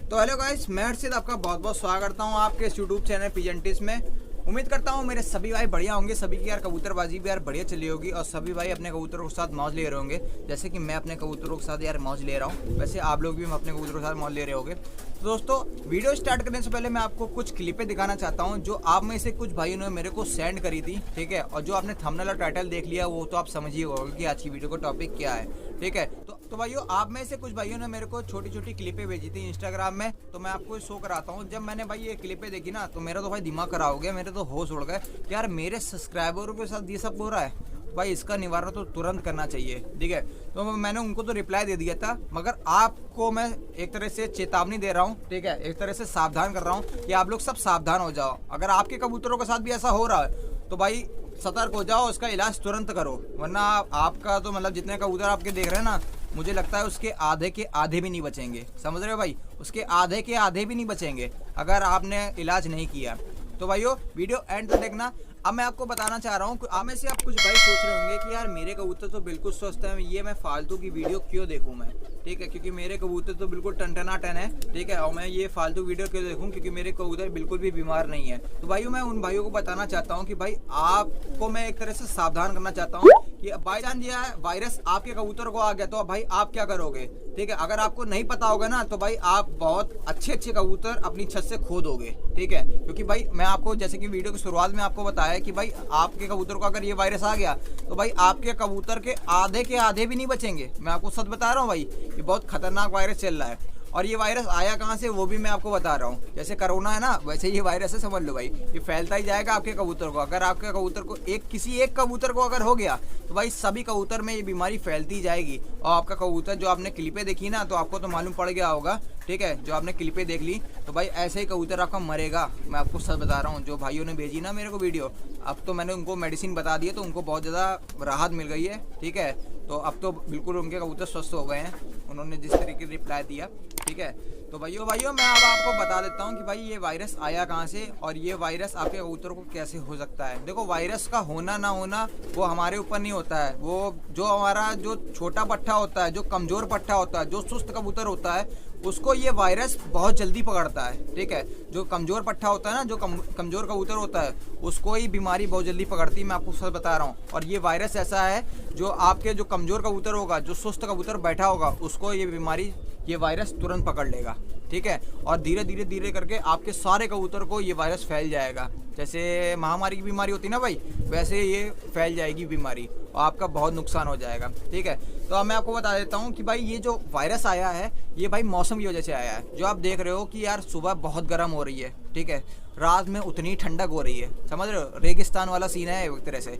तो hello guys, मैं हर्षित आपका बहुत बहुत स्वागत करता हूँ आपके इस यूट्यूब चैनल पिजनटिस में। उम्मीद करता हूँ मेरे सभी भाई बढ़िया होंगे, सभी की यार कबूतरबाजी भी यार बढ़िया चली होगी और सभी भाई अपने कबूतरों के साथ मौज ले रहे होंगे, जैसे कि मैं अपने कबूतरों के साथ यार मौज ले रहा हूँ। वैसे आप लोग भी अपने कबूतरों के साथ मौज ले रहे होंगे। तो दोस्तों, वीडियो स्टार्ट करने से पहले मैं आपको कुछ क्लिपें दिखाना चाहता हूँ जो आप में से कुछ भाइयों ने मेरे को सेंड करी थी, ठीक है। और जो आपने थंबनेल और टाइटल देख लिया वो तो आप समझ ही होगा कि आज की वीडियो का टॉपिक क्या है, ठीक है। तो भाइयों, आप में से कुछ भाइयों ने मेरे को छोटी छोटी क्लिपें भेजी थी इंस्टाग्राम में, तो मैं आपको शो कराता हूँ। जब मैंने भाई ये क्लिपें देखी ना तो मेरा तो भाई दिमाग खराब हो गया, मेरे तो होश उड़ गए कि यार मेरे सब्सक्राइबरों के साथ ये सब हो रहा है। भाई इसका निवारण तो तुरंत करना चाहिए, ठीक है। तो मैंने उनको तो रिप्लाई दे दिया था, मगर आपको मैं एक तरह से चेतावनी दे रहा हूँ, ठीक है। एक तरह से सावधान कर रहा हूँ कि आप लोग सब सावधान हो जाओ। अगर आपके कबूतरों के साथ भी ऐसा हो रहा है तो भाई सतर्क हो जाओ, उसका इलाज तुरंत करो, वरना आपका तो मतलब जितने कबूतर आपके देख रहे हैं ना, मुझे लगता है उसके आधे के आधे भी नहीं बचेंगे। समझ रहे हो भाई, उसके आधे के आधे भी नहीं बचेंगे अगर आपने इलाज नहीं किया। तो भाइयों, वीडियो एंड तक देखना। अब मैं आपको बताना चाह रहा हूँ कि आप में से आप कुछ भाई सोच रहे होंगे कि यार मेरे कबूतर तो बिल्कुल स्वस्थ है, ये मैं फालतू की वीडियो क्यों देखूँ मैं, ठीक है। क्योंकि मेरे कबूतर तो बिल्कुल टन है, ठीक है। और मैं ये फालतू वीडियो क्यों देखूँ, क्योंकि मेरे कबूतर बिल्कुल भी बीमार नहीं है। तो भाइयों, मैं उन भाइयों को बताना चाहता हूँ कि भाई आपको मैं एक तरह से सावधान करना चाहता हूँ कि बाई चांस ये वायरस आपके कबूतर को आ गया तो भाई आप क्या करोगे, ठीक है। अगर आपको नहीं पता होगा ना तो भाई आप बहुत अच्छे कबूतर अपनी छत से खो दोगे, ठीक है। क्योंकि भाई मैं आपको जैसे कि वीडियो की शुरुआत में आपको बताया कि भाई आपके कबूतर को अगर ये वायरस आ गया तो भाई आपके कबूतर के आधे भी नहीं बचेंगे। मैं आपको सच बता रहा हूँ भाई, ये बहुत खतरनाक वायरस चल रहा है। और ये वायरस आया कहाँ से वो भी मैं आपको बता रहा हूँ। जैसे कोरोना है ना, वैसे ये वायरस है, समझ लो भाई। ये फैलता ही जाएगा आपके कबूतर को। अगर आपके कबूतर को किसी एक कबूतर को अगर हो गया तो भाई सभी कबूतर में ये बीमारी फैलती जाएगी। और आपका कबूतर, जो आपने क्लिपें देखी ना, तो आपको तो मालूम पड़ गया होगा, ठीक है। जो आपने क्लिपें देख ली तो भाई ऐसे ही कबूतर आपका मरेगा। मैं आपको सच बता रहा हूँ, जो भाइयों ने भेजी ना मेरे को वीडियो, अब तो मैंने उनको मेडिसिन बता दी है तो उनको बहुत ज़्यादा राहत मिल गई है, ठीक है। तो अब तो बिल्कुल उनके कबूतर स्वस्थ हो गए हैं, उन्होंने जिस तरीके से रिप्लाई दिया, ठीक है। तो भाइयों मैं अब आपको बता देता हूँ कि भाई ये वायरस आया कहाँ से और ये वायरस आपके कबूतरों को कैसे हो सकता है। देखो, वायरस का होना ना होना वो हमारे ऊपर नहीं होता है। वो जो हमारा जो छोटा पट्टा होता है, जो कमज़ोर पट्टा होता है, जो सुस्त कबूतर होता है, उसको ये वायरस बहुत जल्दी पकड़ता है, ठीक है। जो कमज़ोर पट्टा होता है ना, जो कमज़ोर कबूतर होता है, उसको ही बीमारी बहुत जल्दी पकड़ती है। मैं आपको सच बता रहा हूँ। और ये वायरस ऐसा है जो आपके जो कमज़ोर कबूतर होगा, जो सुस्त कबूतर बैठा होगा, उसको ये बीमारी, ये वायरस तुरंत पकड़ लेगा, ठीक है। और धीरे करके आपके सारे कबूतर को ये वायरस फैल जाएगा। जैसे महामारी की बीमारी होती है ना भाई, वैसे ये फैल जाएगी बीमारी और आपका बहुत नुकसान हो जाएगा, ठीक है। तो अब मैं आपको बता देता हूँ कि भाई ये जो वायरस आया है ये भाई मौसम की वजह से आया है। जो आप देख रहे हो कि यार सुबह बहुत गर्म हो रही है, ठीक है, रात में उतनी ठंडक हो रही है, समझ रहे हो। रेगिस्तान वाला सीन है एक तरह से।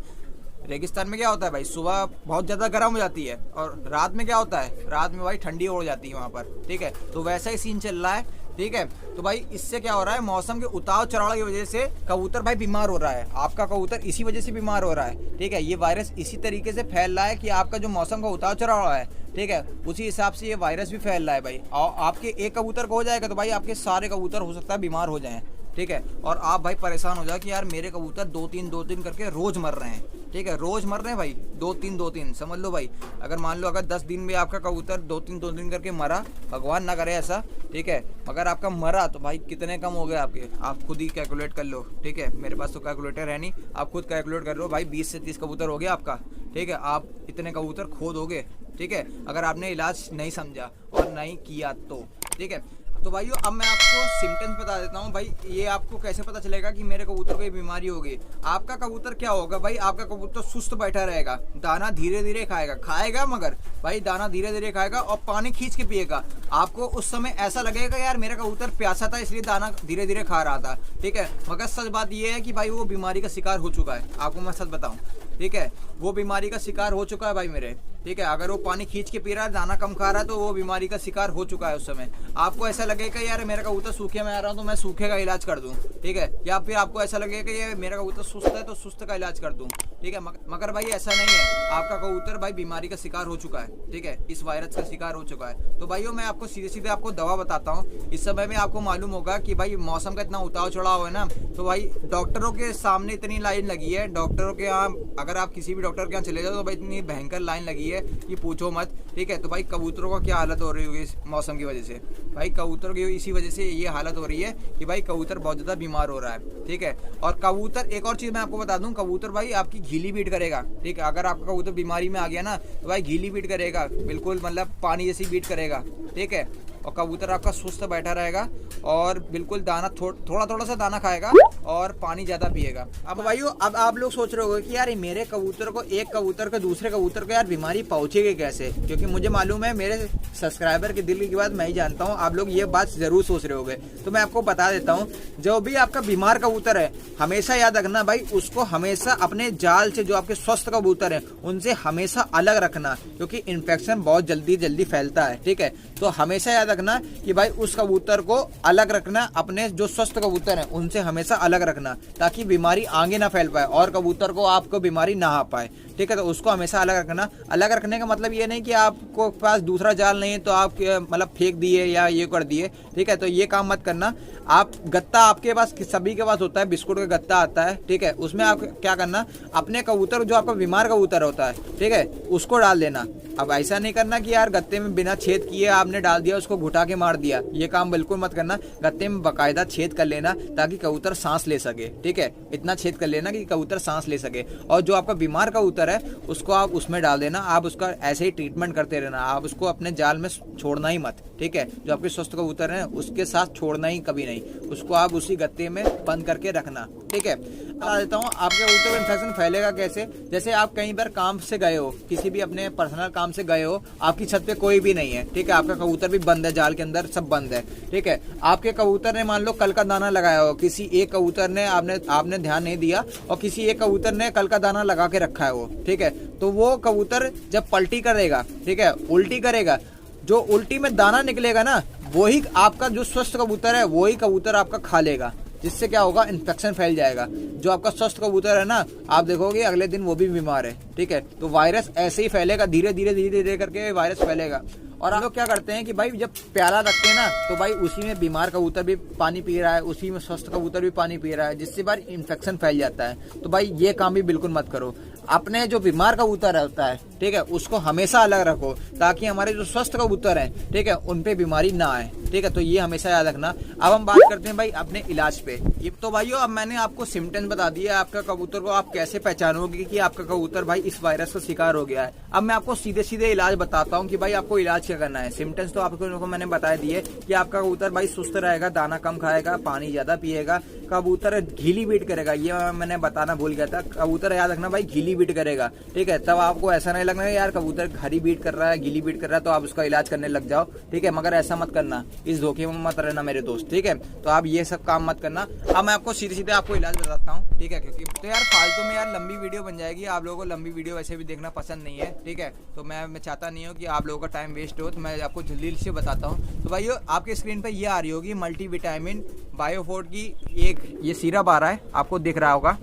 रेगिस्तान में क्या होता है भाई, सुबह बहुत ज़्यादा गर्म हो जाती है और रात में क्या होता है, रात में भाई ठंडी हो जाती है वहाँ पर, ठीक है। तो वैसा ही सीन चल रहा है, ठीक है। तो भाई इससे क्या हो रहा है, मौसम के उतार चढ़ाव की वजह से कबूतर भाई बीमार हो रहा है। आपका कबूतर इसी वजह से बीमार हो रहा है, ठीक है। ये वायरस इसी तरीके से फैल रहा है कि आपका जो मौसम का उतार चढ़ाव है, ठीक है, उसी हिसाब से ये वायरस भी फैल रहा है भाई। और आपके एक कबूतर को हो जाएगा तो भाई आपके सारे कबूतर हो सकता है बीमार हो जाएं, ठीक है। और आप भाई परेशान हो जाए कि यार मेरे कबूतर दो तीन करके रोज़ मर रहे हैं, ठीक है। रोज़ मर रहे हैं भाई, दो तीन समझ लो भाई। अगर मान लो अगर 10 दिन में आपका कबूतर दो तीन करके मरा, भगवान ना करे ऐसा, ठीक है, मगर आपका मरा तो भाई कितने कम हो गए आपके, आप खुद ही कैलकुलेट कर लो, ठीक है। मेरे पास तो कैलकुलेटर है नहीं, आप खुद कैलकुलेट कर लो भाई। 20 से 30 कबूतर हो गया आपका, ठीक है। आप इतने कबूतर खो दोगे, ठीक है, अगर आपने इलाज नहीं समझा और नहीं किया तो, ठीक है। तो भाइयों, अब मैं आपको सिम्टम्स बता देता हूँ भाई। ये आपको कैसे पता चलेगा कि मेरे कबूतर को ये बीमारी होगी। आपका कबूतर क्या होगा भाई, आपका कबूतर सुस्त बैठा रहेगा, दाना धीरे खाएगा मगर भाई दाना धीरे खाएगा और पानी खींच के पिएगा। आपको उस समय ऐसा लगेगा यार मेरा कबूतर प्यासा था इसलिए दाना धीरे खा रहा था, ठीक है। मगर सच बात ये है कि भाई वो बीमारी का शिकार हो चुका है। आपको मैं सच बताऊँ, ठीक है, वो बीमारी का शिकार हो चुका है भाई मेरे, ठीक है। अगर वो पानी खींच के पी रहा है, दाना कम खा रहा है, तो वो बीमारी का शिकार हो चुका है उस समय। आपको ऐसा लगेगा यार मेरा कबूतर सूखे में आ रहा हूँ तो मैं सूखे का इलाज कर दूँ, ठीक है। या फिर आपको ऐसा लगेगा कि ये मेरा कबूतर सुस्त है तो सुस्त का इलाज कर दूँ, ठीक है। मगर भाई ऐसा नहीं है, आपका कबूतर भाई बीमारी का शिकार हो चुका है, ठीक है, इस वायरस का शिकार हो चुका है। तो भाइयों, मैं आपको सीधे आपको दवा बताता हूँ। इस समय में आपको मालूम होगा कि भाई मौसम का इतना उतार चढ़ाव है ना, तो भाई डॉक्टरों के सामने इतनी लाइन लगी है। डॉक्टरों के यहाँ अगर आप किसी भी डॉक्टर के यहाँ चले जाओ तो भाई इतनी भयंकर लाइन लगी है है कि पूछो मत। ठीक है, तो भाई कबूतरों का क्या हालत हो रही होगी इस मौसम की वजह से। भाई कबूतर की इसी वजह से ये हालत हो रही है कि भाई कबूतर बहुत ज़्यादा बीमार हो रहा है। ठीक है, और कबूतर एक और चीज़ मैं आपको बता दूं, कबूतर भाई आपकी घीली बीट करेगा। ठीक है, अगर आपका कबूतर बीमारी में आ गया ना तो भाई घीली बीट करेगा, बिल्कुल मतलब पानी जैसी बीट करेगा। ठीक है, और कबूतर आपका सुस्त बैठा रहेगा और बिल्कुल दाना थोड़ा थोड़ा सा दाना खाएगा और पानी ज़्यादा पिएगा। अब भाइयों, अब आप लोग सोच रहे होगे कि यार मेरे कबूतर को, एक कबूतर को दूसरे कबूतर को यार बीमारी पहुंचेगी कैसे, क्योंकि मुझे मालूम है, मेरे सब्सक्राइबर के दिल की बात मैं ही जानता हूँ, आप लोग ये बात जरूर सोच रहे होगे। तो मैं आपको बता देता हूँ, जो भी आपका बीमार कबूतर है हमेशा याद रखना भाई, उसको हमेशा अपने जाल से, जो आपके स्वस्थ कबूतर हैं उनसे हमेशा अलग रखना, क्योंकि इन्फेक्शन बहुत जल्दी फैलता है। ठीक है, तो हमेशा याद रखना कि भाई उस कबूतर को अलग रखना, अपने जो स्वस्थ कबूतर हैं उनसे हमेशा अलग रखना, ताकि बीमारी आगे ना फैल पाए और कबूतर को आपको बीमारी ना आ पाए। ठीक है, तो उसको हमेशा अलग रखना। अलग रखने का मतलब ये नहीं कि आपको पास दूसरा जाल नहीं है तो आप मतलब फेंक दिए या ये कर दिए। ठीक है, तो ये काम मत करना। आप गत्ता, आपके पास सभी के पास होता है, बिस्कुट का गत्ता आता है। ठीक है, उसमें आप क्या करना, अपने कबूतर, जो आपका बीमार कबूतर होता है, ठीक है, उसको डाल देना। अब ऐसा नहीं करना कि यार गत्ते में बिना छेद किए आपने डाल दिया, उसको घुटा के मार दिया, ये काम बिल्कुल मत करना। गत्ते में बाकायदा छेद कर लेना ताकि कबूतर सांस ले सके। ठीक है, इतना छेद कर लेना कि कबूतर सांस ले सके। और जो आपका बीमार कबूतर है उसको आप उसमें डाल देना, आप उसका ऐसे ही ट्रीटमेंट करते रहना, आप उसको अपने जाल में छोड़ना ही मत। ठीक है, जो आपके स्वस्थ कबूतर हैं उसके साथ छोड़ना ही कभी नहीं, उसको आप उसी गत्ते में बंद करके रखना। ठीक है, बता देता हूँ आपके कबूतर को इन्फेक्शन फैलेगा कैसे। जैसे आप कहीं बार काम से गए हो, किसी भी अपने पर्सनल काम से गए हो, आपकी छत पे कोई भी नहीं है। ठीक है, आपका कबूतर भी बंद है, जाल के अंदर सब बंद है। ठीक है, आपके कबूतर ने मान लो कल का दाना लगाया हो, किसी एक कबूतर ने, आपने ध्यान नहीं दिया और किसी एक कबूतर ने कल का दाना लगा के रखा है वो। ठीक है, तो वो कबूतर जब पलटी करेगा, ठीक है, उल्टी करेगा, जो उल्टी में दाना निकलेगा ना, वही आपका जो स्वस्थ कबूतर है वही कबूतर आपका खा लेगा, जिससे क्या होगा, इन्फेक्शन फैल जाएगा। जो आपका स्वस्थ कबूतर है ना, आप देखोगे अगले दिन वो भी बीमार है। ठीक है, तो वायरस ऐसे ही फैलेगा, धीरे धीरे करके वायरस फैलेगा। और हम लोग क्या करते हैं कि भाई जब प्याला रखते हैं ना, तो भाई उसी में बीमार कबूतर भी पानी पी रहा है, उसी में स्वस्थ कबूतर भी पानी पी रहा है, जिससे भाई इन्फेक्शन फैल जाता है। तो भाई ये काम भी बिल्कुल मत करो। अपने जो बीमार कबूतर होता है, ठीक है, उसको हमेशा अलग रखो, ताकि हमारे जो स्वस्थ कबूतर हैं, ठीक है, उन पे बीमारी ना आए। ठीक है, तो ये हमेशा याद रखना। अब हम बात करते हैं भाई अपने इलाज पे। ये तो भाइयों, अब मैंने आपको सिम्टम्स बता दिए, आपका कबूतर को आप कैसे पहचानोगे कि आपका कबूतर भाई इस वायरस का शिकार हो गया है। अब मैं आपको सीधे इलाज बताता हूँ कि भाई आपको इलाज क्या करना है। सिम्टम्स तो आपको मैंने बता दिए कि आपका कबूतर भाई सुस्त रहेगा, दाना कम खाएगा, पानी ज्यादा पिएगा, कबूतर घीली बीट करेगा, ये मैंने बताना भूल गया था। कबूतर याद रखना भाई, घीली बीट करेगा। ठीक है, तब आपको ऐसा नहीं लगना यार कबूतर हरी बीट कर रहा है, गीली बीट कर रहा है, तो आप उसका इलाज करने लग जाओ। ठीक है, मगर ऐसा मत करना, इस धोखे में मत रहना मेरे दोस्त। ठीक है, तो आप ये सब काम मत करना। अब मैं आपको सीधे आपको इलाज बताता हूँ। ठीक है, क्योंकि तो यार फालतू में यार लंबी वीडियो बन जाएगी, आप लोगों को लंबी वीडियो वैसे भी देखना पसंद नहीं है। ठीक है, तो मैं चाहता नहीं हूँ कि आप लोगों का टाइम वेस्ट हो, तो मैं आपको जल्दी से बताता हूँ। तो भाई आपके स्क्रीन पर ये आ रही होगी मल्टीविटामिन बायोफोर्ट की एक ये सिरप आ रहा है, आपको दिख रहा होगा।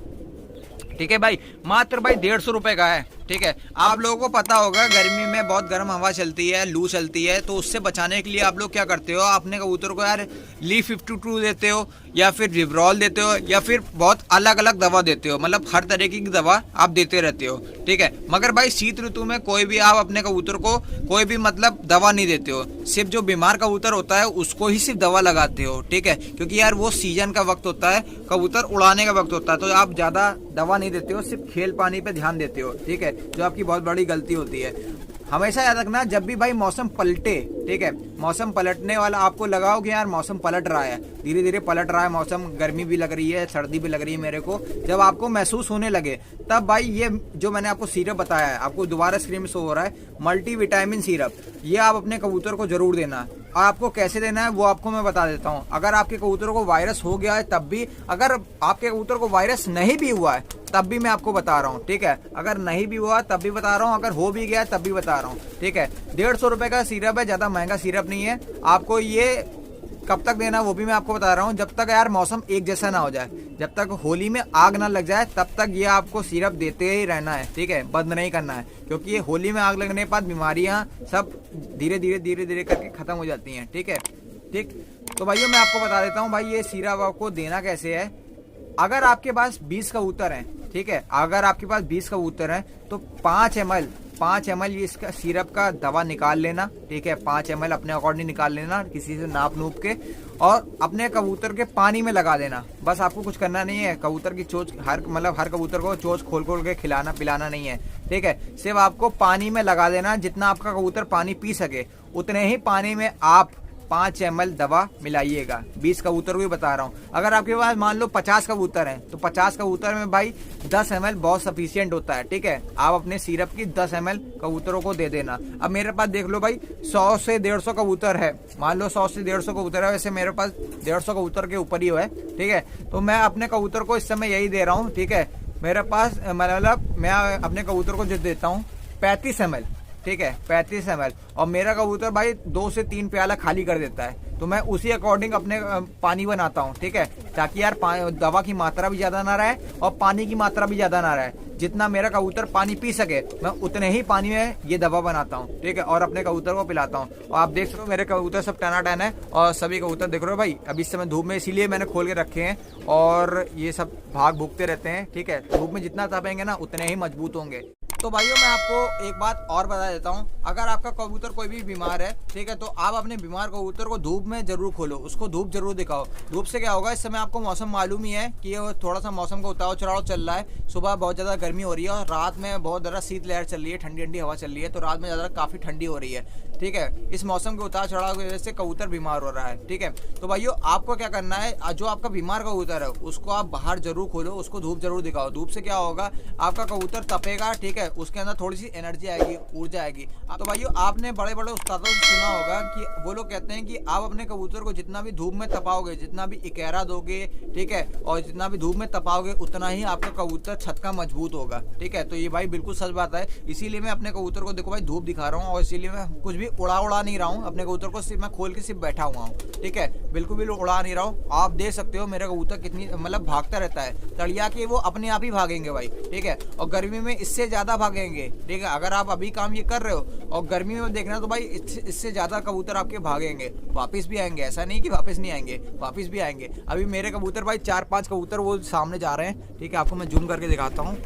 ठीक है भाई, मात्र भाई 150 रुपए का है। ठीक है, आप लोगों को पता होगा गर्मी में बहुत गर्म हवा चलती है, लू चलती है, तो उससे बचाने के लिए आप लोग क्या करते हो, अपने कबूतर को यार Li52 देते हो या फिर विब्रॉल देते हो या फिर बहुत अलग अलग दवा देते हो, मतलब हर तरीके की दवा आप देते रहते हो। ठीक है, मगर भाई शीत ऋतु में कोई भी आप अपने कबूतर को कोई भी मतलब दवा नहीं देते हो, सिर्फ जो बीमार कबूतर होता है उसको ही सिर्फ दवा लगाते हो। ठीक है, क्योंकि यार वो सीजन का वक्त होता है, कबूतर उड़ाने का वक्त होता है, तो आप ज्यादा दवा नहीं देते हो, सिर्फ खेल पानी पे ध्यान देते हो। ठीक है, जो आपकी बहुत बड़ी गलती होती है। हमेशा याद रखना, जब भी भाई मौसम पलटे, ठीक है, मौसम पलटने वाला आपको लगाओ कि यार मौसम पलट रहा है, धीरे धीरे पलट रहा है मौसम, गर्मी भी लग रही है, सर्दी भी लग रही है मेरे को, जब आपको महसूस होने लगे तब भाई ये जो मैंने आपको सिरप बताया है, आपको दोबारा स्क्रीन में शो हो रहा है, मल्टीविटामिन सिरप, ये आप अपने कबूतर को जरूर देना। आपको कैसे देना है वो आपको मैं बता देता हूँ। अगर आपके कबूतरों को वायरस हो गया है तब भी, अगर आपके कबूतर को वायरस नहीं भी हुआ है तब भी मैं आपको बता रहा हूँ। ठीक है, अगर नहीं भी हुआ तब भी बता रहा हूँ, अगर हो भी गया तब भी बता रहा हूँ। ठीक है, 150 रुपए का सिरप है, ज्यादा महंगा सिरप नहीं है। आपको ये कब तक देना वो भी मैं आपको बता रहा हूँ, जब तक यार मौसम एक जैसा ना हो जाए, जब तक होली में आग ना लग जाए तब तक ये आपको सिरप देते ही रहना है। ठीक है, बंद नहीं करना है, क्योंकि ये होली में आग लगने के बाद बीमारियां सब धीरे धीरे करके खत्म हो जाती हैं। ठीक है, ठीक, तो भाइयों मैं आपको बता देता हूँ भाई ये सिरप आपको देना कैसे है। अगर आपके पास 20 कबूतर हैं, ठीक है, अगर आपके पास 20 कबूतर हैं तो 5 ml 5 ml ये इसका सिरप का दवा निकाल लेना, ठीक है। 5 ml अपने अकॉर्डिंग निकाल लेना, किसी से नाप नूप के, और अपने कबूतर के पानी में लगा देना। बस आपको कुछ करना नहीं है, कबूतर की चोंच हर कबूतर को चोंच खोल खोल के खिलाना पिलाना नहीं है, ठीक है। सिर्फ आपको पानी में लगा देना, जितना आपका कबूतर पानी पी सके उतने ही पानी में आप 5 ml दवा मिलाइएगा। 20 कबूतर को भी बता रहा हूँ। अगर आपके पास मान लो 50 कबूतर हैं तो 50 कबूतर में भाई 10 ml बहुत सफिशियंट होता है, ठीक है। आप अपने सिरप की 10 ml कबूतरों को दे देना। अब मेरे पास देख लो भाई 100 से 150 कबूतर है, मान लो 100 से 150 कबूतर है, वैसे मेरे पास 150 कबूतर के ऊपर ही है, ठीक है। तो मैं अपने कबूतर को इस समय यही दे रहा हूँ, ठीक है। मेरे पास मतलब मैं अपने कबूतर को जो देता हूँ 35 ml, ठीक है, 35 ml। और मेरा कबूतर भाई 2 से 3 प्याला खाली कर देता है, तो मैं उसी अकॉर्डिंग अपने पानी बनाता हूँ, ठीक है, ताकि यार दवा की मात्रा भी ज्यादा ना रहे और पानी की मात्रा भी ज्यादा ना रहे। जितना मेरा कबूतर पानी पी सके मैं उतने ही पानी में ये दवा बनाता हूँ, ठीक है, और अपने कबूतर को पिलाता हूँ। और आप देख सकते हो मेरे कबूतर सब टनाटन है, और सभी कबूतर देख रहे हो भाई अभी इस समय धूप में, इसीलिए मैंने खोल के रखे हैं, और ये सब भाग भूखते रहते हैं, ठीक है। धूप में जितना तपेंगे ना उतने ही मजबूत होंगे। तो भाइयों मैं आपको एक बात और बता देता हूँ, अगर आपका कबूतर कोई भी बीमार है, ठीक है, तो आप अपने बीमार कबूतर को धूप में जरूर खोलो, उसको धूप जरूर दिखाओ। धूप से क्या होगा, इस समय आपको मौसम मालूम ही है कि ये थोड़ा सा मौसम का उतार चढ़ाव चल रहा है। सुबह बहुत ज़्यादा गर्मी हो रही है और रात में बहुत ज़्यादा शीत लहर चल रही है, ठंडी ठंडी हवा चल रही है, तो रात में ज़्यादा काफ़ी ठंडी हो रही है, ठीक है। इस मौसम के उतार चढ़ाव की वजह से कबूतर बीमार हो रहा है, ठीक है। तो भाइयों आपको क्या करना है, जो आपका बीमार कबूतर है उसको आप बाहर जरूर खोलो, उसको धूप जरूर दिखाओ। धूप से क्या होगा, आपका कबूतर तपेगा, ठीक है, उसके अंदर थोड़ी सी एनर्जी आएगी, ऊर्जा आएगी। तो भाइयों आपने बड़े बड़े उस्तादों से सुना होगा कि वो लोग कहते हैं कि आप अपने कबूतर को जितना भी धूप में तपाओगे, जितना भी इकेरा दोगे, ठीक है, और जितना भी धूप में तपाओगे उतना ही आपका कबूतर छत का मजबूत होगा, ठीक है। तो ये भाई बिल्कुल सच बात है, इसीलिए मैं अपने कबूतर को देखो भाई धूप दिखा रहा हूँ, और इसीलिए मैं कुछ भी उड़ा नहीं रहा हूँ। अपने कबूतर को सिर्फ मैं खोल के सिर्फ बैठा हुआ हूँ, ठीक है, बिल्कुल भी उड़ा नहीं रहा हूँ। आप देख सकते हो मेरा कबूतर कितनी मतलब भागता रहता है, तड़िया के वो अपने आप ही भागेंगे भाई, ठीक है, और गर्मी में इससे ज्यादा भागेंगे, ठीक है। अगर आप अभी काम ये कर रहे हो और गर्मी में देखना तो भाई इससे ज्यादा कबूतर आपके भागेंगे, वापस भी आएंगे, ऐसा नहीं कि वापस नहीं आएंगे, वापस भी आएंगे। अभी मेरे कबूतर भाई 4-5 कबूतर वो सामने जा रहे हैं, ठीक है, आपको मैं जूम करके दिखाता हूँ।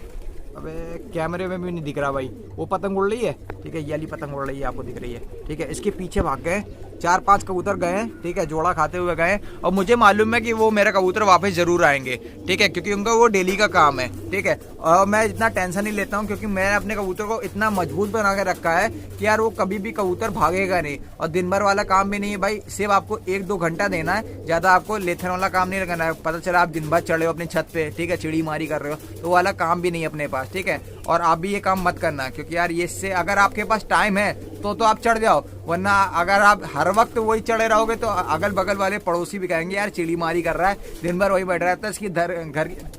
अबे कैमरे में भी नहीं दिख रहा भाई, वो पतंग उड़ रही है, ठीक है, ये वाली पतंग उड़ रही है, आपको दिख रही है, ठीक है। इसके पीछे भाग गए 4-5 कबूतर गए, ठीक है, जोड़ा खाते हुए गए, और मुझे मालूम है कि वो मेरा कबूतर वापस जरूर आएंगे, ठीक है, क्योंकि उनका वो डेली का काम है, ठीक है। और मैं इतना टेंशन नहीं लेता हूँ, क्योंकि मैंने अपने कबूतर को इतना मजबूत बना के रखा है कि यार वो कभी भी कबूतर भागेगा नहीं। और दिन भर वाला काम भी नहीं है भाई, सिर्फ आपको 1-2 घंटा देना है, ज्यादा आपको लेथन वाला काम नहीं करना है। पता चला आप दिन भर चढ़े हो अपनी छत पे, ठीक है, चिड़ी मारी कर रहे हो, तो वाला काम भी नहीं है अपने पास, ठीक है। और आप भी ये काम मत करना, क्योंकि यार ये इससे अगर आपके पास टाइम है तो आप चढ़ जाओ, वरना अगर आप हर वक्त वही चढ़े रहोगे तो अगल बगल वाले पड़ोसी भी कहेंगे यार चिड़ी मारी कर रहा है, दिन भर वही बैठ रहता है, इसकी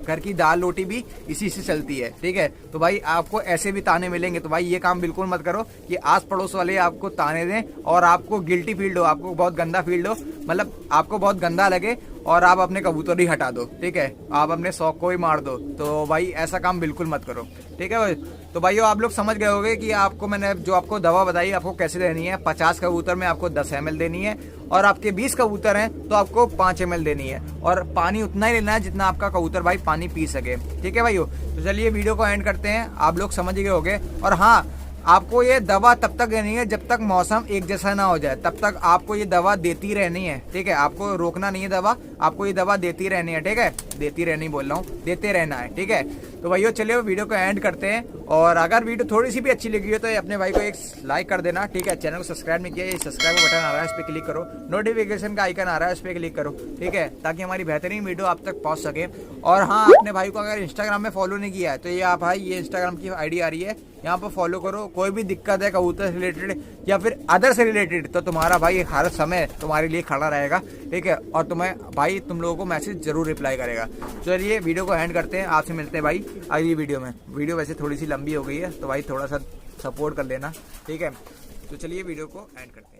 घर की दाल रोटी भी इसी से चलती है, ठीक है। तो भाई आपको ऐसे भी ताने मिलेंगे, तो भाई ये काम बिल्कुल मत करो कि आस पड़ोस वाले आपको ताने दें और आपको गिल्टी फील हो, आपको बहुत गंदा फील हो, मतलब आपको बहुत गंदा लगे और आप अपने कबूतर ही हटा दो, ठीक है, आप अपने शौक को ही मार दो। तो भाई ऐसा काम बिल्कुल मत करो, ठीक है भाई। तो भाइयों आप लोग समझ गए होंगे कि आपको मैंने जो आपको दवा बताई आपको कैसे देनी है। 50 कबूतर में आपको 10 ml देनी है, और आपके 20 कबूतर हैं तो आपको 5 ml देनी है, और पानी उतना ही लेना है जितना आपका कबूतर भाई पानी पी सके, ठीक है भाइयों। तो चलिए वीडियो को एंड करते हैं, आप लोग समझ गए होंगे। और हाँ, आपको ये दवा तब तक देनी है जब तक मौसम एक जैसा ना हो जाए, तब तक आपको ये दवा देती रहनी है, ठीक है, आपको रोकना नहीं है दवा, आपको ये दवा देती रहनी है, ठीक है, देती रहनी बोल रहा हूँ, देते रहना है, ठीक है। तो भाइयों चलिए वीडियो को एंड करते हैं, और अगर वीडियो थोड़ी सी भी अच्छी लगी हो तो अपने भाई को एक लाइक कर देना, ठीक है। चैनल को सब्सक्राइब नहीं किया, ये सब्सक्राइब का बटन आ रहा है, इस पर क्लिक करो, नोटिफिकेशन का आइकन आ रहा है, इस पर क्लिक करो, ठीक है, ताकि हमारी बेहतरीन वीडियो आप तक पहुंच सके। और हाँ, अपने भाई को अगर इंस्टाग्राम में फॉलो नहीं किया है तो ये आप भाई ये इंस्टाग्राम की आईडी आ रही है, यहाँ पर फॉलो करो। कोई भी दिक्कत है कबूतर से रिलेटेड या फिर अदर से रिलेटेड तो तुम्हारा भाई हर समय तुम्हारे लिए खड़ा रहेगा, ठीक है, और तुम्हें भाई तुम लोगों को मैसेज जरूर रिप्लाई करेगा। चलिए वीडियो को एंड करते हैं, आपसे मिलते हैं भाई अगली वीडियो में। वीडियो वैसे थोड़ी सी लंबी हो गई है तो भाई थोड़ा सा सपोर्ट कर लेना, ठीक है। तो चलिए वीडियो को एंड करते हैं।